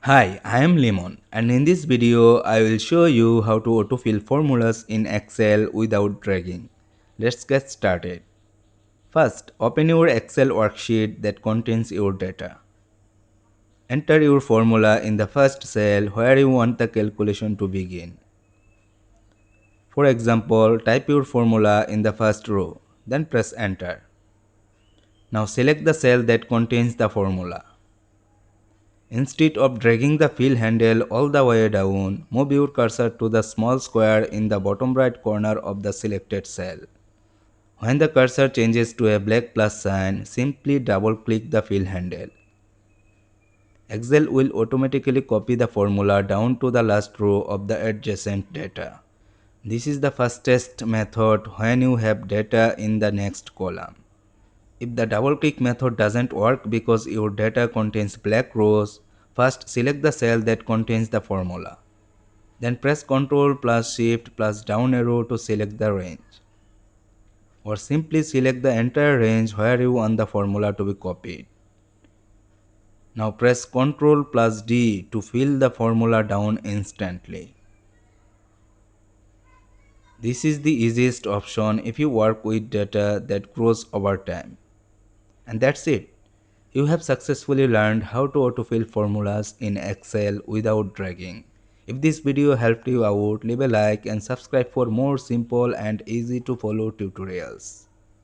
Hi, I am Lemon, and in this video I will show you how to autofill formulas in Excel without dragging. Let's get started. First, open your Excel worksheet that contains your data. Enter your formula in the first cell where you want the calculation to begin. For example, type your formula in the first row, then press enter. Now select the cell that contains the formula. Instead of dragging the fill handle all the way down, move your cursor to the small square in the bottom right corner of the selected cell. When the cursor changes to a black plus sign, simply double click the fill handle. Excel will automatically copy the formula down to the last row of the adjacent data. This is the fastest method when you have data in the next column. If the double click method doesn't work because your data contains black rows, first select the cell that contains the formula. Then press Ctrl plus Shift plus down arrow to select the range. Or simply select the entire range where you want the formula to be copied. Now press Ctrl plus D to fill the formula down instantly. This is the easiest option if you work with data that grows over time. And that's it. You have successfully learned how to autofill formulas in Excel without dragging. If this video helped you out, leave a like and subscribe for more simple and easy to follow tutorials.